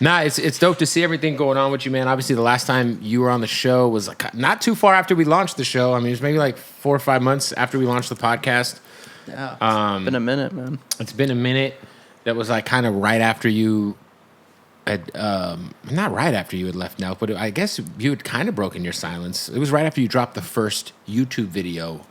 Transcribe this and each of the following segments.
Nah, it's dope to see everything going on with you, man. Obviously, the last time you were on the show was like not too far after we launched the show. I mean, it was maybe like 4 or 5 months after we launched the podcast. Yeah, it's been a minute, man. It's been a minute. That was like kind of right after you had, not right after you had left Nelk, but I guess you had kind of broken your silence. It was right after you dropped the first YouTube video.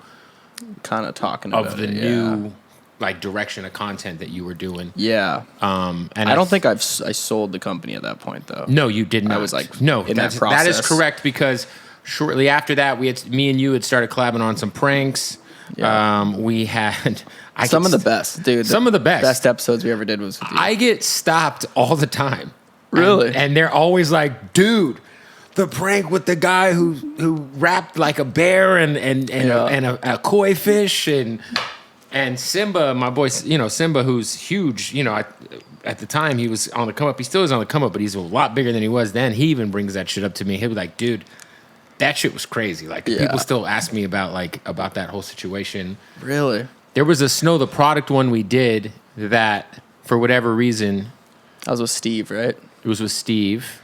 Kind of talking about of the new like direction of content that you were doing. Yeah. And I don't think I sold the company at that point though. No, you did not. I was like, no, in that process. That is correct because shortly after that, me and you had started collabing on some pranks. Yeah. We had some of the best, dude. Some of the best episodes we ever did was with you. I get stopped all the time. Really? And they're always like, dude, the prank with the guy who rapped like a bear and a koi fish and Simba, my boy, Simba, who's huge, at the time he was on the come up. He still is on the come up, but he's a lot bigger than he was then. He even brings that shit up to me. He'll be like, dude, that shit was crazy. Like people still ask me about that whole situation. Really? There was a Snow the Product one we did that for whatever reason. That was with Steve, right? It was with Steve.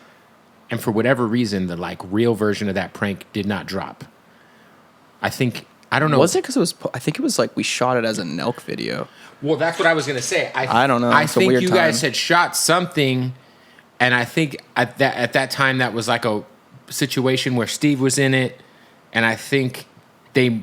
And for whatever reason, the like real version of that prank did not drop. I don't know. Was it because I think it was like we shot it as a Nelk video. Well, that's what I was going to say. I don't know. I think you guys had shot something, and I think at that time that was like a situation where Steve was in it, and I think the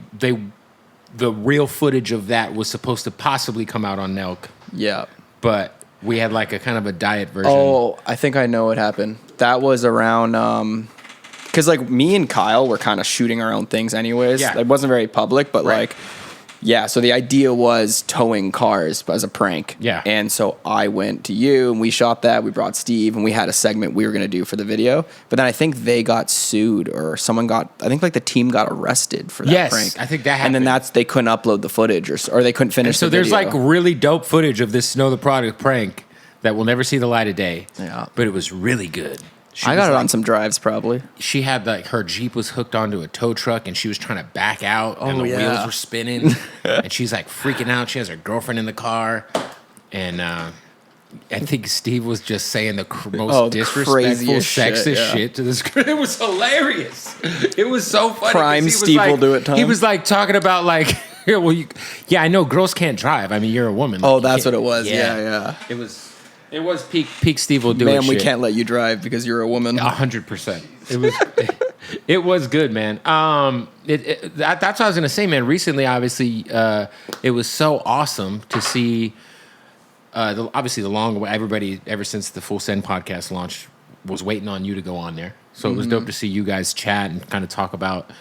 real footage of that was supposed to possibly come out on Nelk. Yeah. But we had like a kind of a diet version. Oh, I think I know what happened. That was around, because like me and Kyle were kind of shooting our own things anyways. Yeah. It wasn't very public, but Right. like, yeah. So the idea was towing cars as a prank. Yeah. And so I went to you and we shot that. We brought Steve and we had a segment we were going to do for the video. But then I think they got sued or I think like the team got arrested for that prank. Yes, I think that happened. And then they couldn't upload the footage or they couldn't finish so the video. there's like really dope footage of this Snow the Product prank that will never see the light of day. Yeah. But it was really good. I got it on some drives probably. She had like her Jeep was hooked onto a tow truck and she was trying to back out and the wheels were spinning and she's like freaking out. She has her girlfriend in the car and I think Steve was just saying the most disrespectful, sexist shit to this girl. It was hilarious. It was so funny. Prime Steve will do it time. He was like talking about like, I know girls can't drive. I mean, you're a woman. Oh, that's what it was. Yeah. It was peak Steve will do it. Man, we can't let you drive because you're a woman. 100%. It was good, man. That's what I was gonna say, man. Recently, obviously, it was so awesome to see. Obviously, the long way everybody ever since the Full Send podcast launched was waiting on you to go on there. So it was dope to see you guys chat and kind of talk about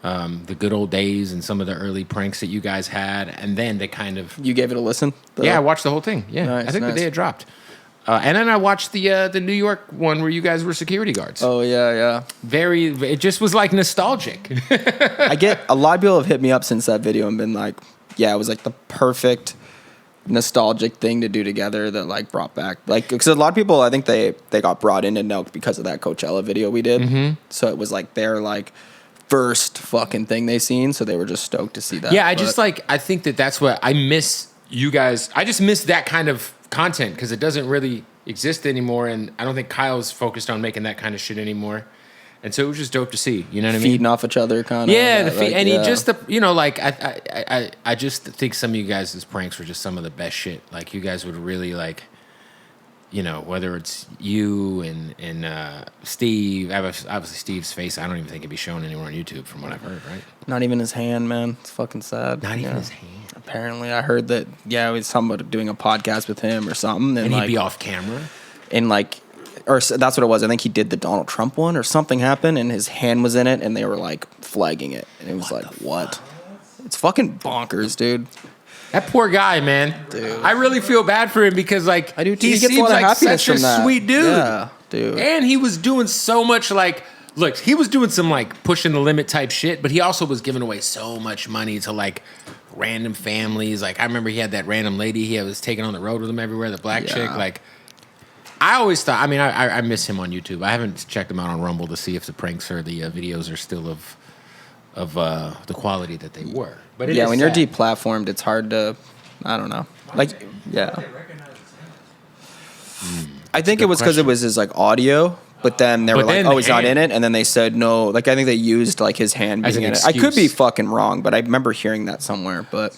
the good old days and some of the early pranks that you guys had, and then they kind of You gave it a listen. I watched the whole thing. Yeah, Nice, I think nice. the day it dropped. And then I watched the New York one where you guys were security guards. Oh yeah. It just was like nostalgic. I get a lot of people have hit me up since that video and been like, yeah, it was like the perfect nostalgic thing to do together that like brought back like because a lot of people I think they got brought into Nelk because of that Coachella video we did. Mm-hmm. So it was like their like first fucking thing they seen, so they were just stoked to see that. Yeah, I think that's what I miss you guys. I just miss that kind of content because it doesn't really exist anymore, and I don't think Kyle's focused on making that kind of shit anymore. And so it was just dope to see. You know what I mean? Feeding off each other, kind of. Yeah, he just I just think some of you guys' pranks were just some of the best shit. Like you guys would really like. Whether it's you and Steve, obviously Steve's face, I don't even think it'd be shown anywhere on YouTube from what I've heard, right? Not even his hand, man. It's fucking sad. Not even his hand. Apparently, I heard that, it was something about doing a podcast with him or something. And he'd be off camera? And or that's what it was. I think he did the Donald Trump one or something happened and his hand was in it and they were like flagging it. And it was what? It's fucking bonkers, dude. That poor guy, man. Dude. I really feel bad for him because, like, I do too. he He gets a seems lot of like happiness such a from that. sweet dude. Yeah, dude. And he was doing so much, like, look, he was doing some, like, pushing the limit type shit, but he also was giving away so much money to, like, random families. Like, I remember he had that random lady he was taking on the road with him everywhere, the black chick. Like, I always thought, I mean, I miss him on YouTube. I haven't checked him out on Rumble to see if the pranks or the videos are still of the quality that they were. But it is when you're sad. deplatformed, it's hard to, I don't know. Like, yeah. I think it was because it was his like audio, but then they were like, "Oh, he's not in it," and then they said no. Like I think they used like his hand being in it. I could be fucking wrong, but I remember hearing that somewhere. But